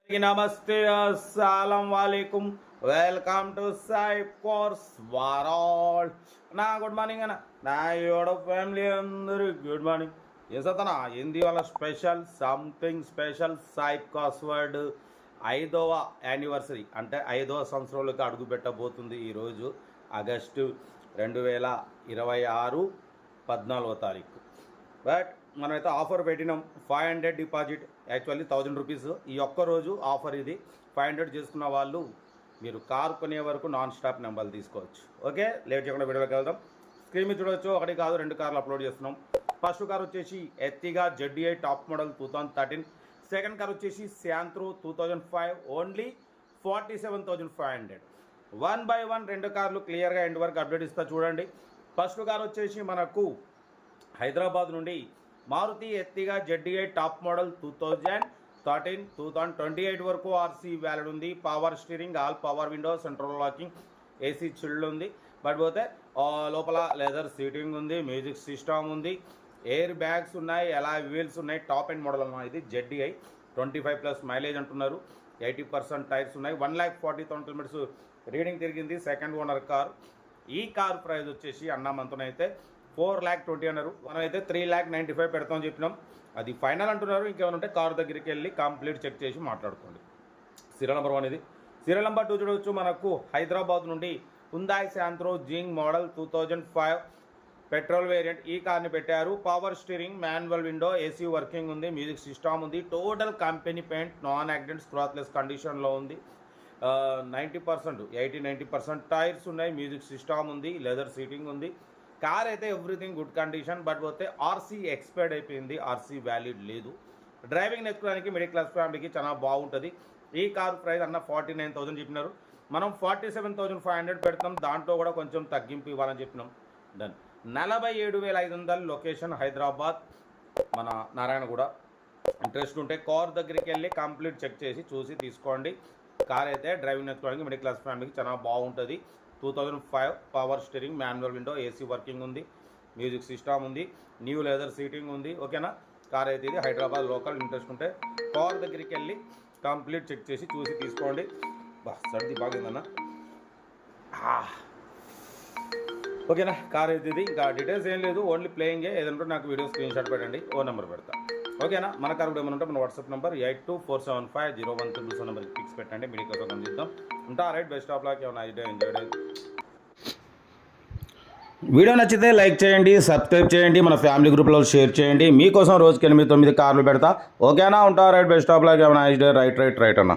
నమస్తే అస్సలం వాలేకుమ్ వెల్కమ్ టు సైబ్ కోర్స్ వారాల్ నా గుడ్ మార్నింగ్ అన్న నా యోడ ఫ్యామిలీ అందరూ గుడ్ మార్నింగ్ ఏసతనా ఏంది వాళ్ళ స్పెషల్ సంథింగ్ స్పెషల్ సైబ్ కోర్స్ వర్డ్ 5వ యానివర్సరీ అంటే 5వ సంవత్సరంలోకి అడుగు పెట్టబోతుంది ఈరోజు ఆగస్టు 2026 14వ తారీఖు. బట్ మనమైతే ఆఫర్ పెట్టినాం 500 డిపాజిట్, యాక్చువల్లీ 1000 రూపీస్. ఈ ఒక్కరోజు ఆఫర్ ఇది. 500 చేసుకున్న వాళ్ళు మీరు కార్ కొనే వరకు నాన్ స్టాప్ నెంబర్లు తీసుకోవచ్చు. ఓకే, లేట్ చేయకుండా వీడియోలోకి వెళ్దాం. స్క్రీన్ మీద చూడవచ్చు, ఒకటి కాదు 2 కార్లు అప్లోడ్ చేస్తున్నాం. ఫస్ట్ కార్ వచ్చేసి Ertiga ZDI top model 2013. Second car వచ్చేసి శాంత్రో 2005, ఓన్లీ 47,500. 1 by 1 2 కార్లు క్లియర్గా ఎండ్ వరకు అప్డేట్ ఇస్తా చూడండి. ఫస్ట్ కార్ వచ్చేసి మనకు హైదరాబాద్ నుండి Maruti Ertiga ZDI top model 2013, 2028 వరకు ఆర్సీ వ్యాలిడ్ ఉంది. Power steering, all power window, central locking, AC chilled ఉంది. బట్ పోతే లోపల లెదర్ సీటింగ్ ఉంది, మ్యూజిక్ సిస్టమ్ ఉంది, ఎయిర్ బ్యాగ్స్ ఉన్నాయి, ఎలా వీల్స్ ఉన్నాయి. టాప్ ఎండ్ మోడల్ అన్నమాట ఇది. ZDI 25+ మైలేజ్ అంటున్నారు. 80% టైర్స్ ఉన్నాయి. 1,40,000 కిలోమీటర్స్ రీడింగ్ తిరిగింది. Second owner car. ఈ కార్ ప్రైస్ వచ్చేసి అన్నామంతనైతే 4,20,000 అన్నారు. మనమైతే 3,95,000 పెడతామని చెప్పినాం. అది ఫైనల్ అంటున్నారు. ఇంకేమైనా ఉంటే కారు దగ్గరికి వెళ్ళి కంప్లీట్ చెక్ చేసి మాట్లాడుకోండి. సీరియల్ నెంబర్ 1 ఇది. సీరియల్ నెంబర్ 2 చూడవచ్చు. మనకు హైదరాబాద్ నుండి హుందాయ్ శాంత్రో జింగ్ మోడల్ 2005 పెట్రోల్ వేరియంట్. ఈ కార్ని పెట్టారు. Power steering, manual window, AC working ఉంది, మ్యూజిక్ సిస్టమ్ ఉంది. Total company paint, non accidents, scratchless కండిషన్లో ఉంది. 80-90% టైర్స్ ఉన్నాయి, మ్యూజిక్ సిస్టమ్ ఉంది, లెదర్ సీటింగ్ ఉంది. కార్ అయితే ఎవ్రీథింగ్ గుడ్ కండిషన్. బట్ పోతే ఆర్సీ ఎక్స్పైర్డ్ అయిపోయింది, ఆర్సీ వ్యాలిడ్ లేదు. డ్రైవింగ్ నేర్చుకోవడానికి మిడిల్ క్లాస్ ఫ్యామిలీకి చాలా బాగుంటుంది. ఈ కార్ ప్రైస్ అన్న 49,000 చెప్పినారు. మనం 47,500 పెడతాం. దాంట్లో కూడా కొంచెం తగ్గింపు ఇవ్వాలని చెప్పినాం. డన్. 47,500 లొకేషన్ హైదరాబాద్, మన నారాయణగూడ. ఇంట్రెస్ట్ ఉంటే కార్ దగ్గరికి వెళ్ళి కంప్లీట్ చెక్ చేసి చూసి తీసుకోండి. కార్ అయితే డ్రైవింగ్ నేర్చుకోవడానికి మిడిల్ క్లాస్ ఫ్యామిలీకి చాలా బాగుంటుంది. 2005 power steering, manual window, AC working ఉంది, మ్యూజిక్ సిస్టమ్ ఉంది, న్యూ లెదర్ సీటింగ్ ఉంది. ఓకేనా, కార్ అయితే ఇది హైదరాబాద్ లోకల్. ఇంట్రెస్ట్ ఉంటే కార్ దగ్గరికి వెళ్ళి కంప్లీట్ చెక్ చేసి చూసి తీసుకోండి. సర్ది బాగుందన్న. ఓకేనా, కార్ అయితే ఇది. ఇంకా డీటెయిల్స్ ఏం లేదు, ఓన్లీ ప్లేయింగే. ఏదంటే నాకు వీడియో స్క్రీన్ షాట్ పెట్టండి, ఓ నెంబర్ పెడతా. ఓకేనా, మన కార్ కూడా ఏమైనా ఉంటే మన వాట్సాప్ నెంబర్ 82475013 నెంబర్కి పిక్స్ పెట్టండి. మీడియా కోసం అందిద్దాం. ఉంటా రైట్. Best of luck. ఏమైనా ఐడియా ఎంజాయ్. వీడియో నచ్చితే లైక్ చేయండి, సబ్స్క్రైబ్ చేయండి, మన ఫ్యామిలీ గ్రూప్లో షేర్ చేయండి. మీకోసం రోజుకి 8-9 కార్లు పెడతా. ఓకేనా, ఉంటా రైట్. Best of luck. ఏమైనా ఐడియా. రైట్ అన్న.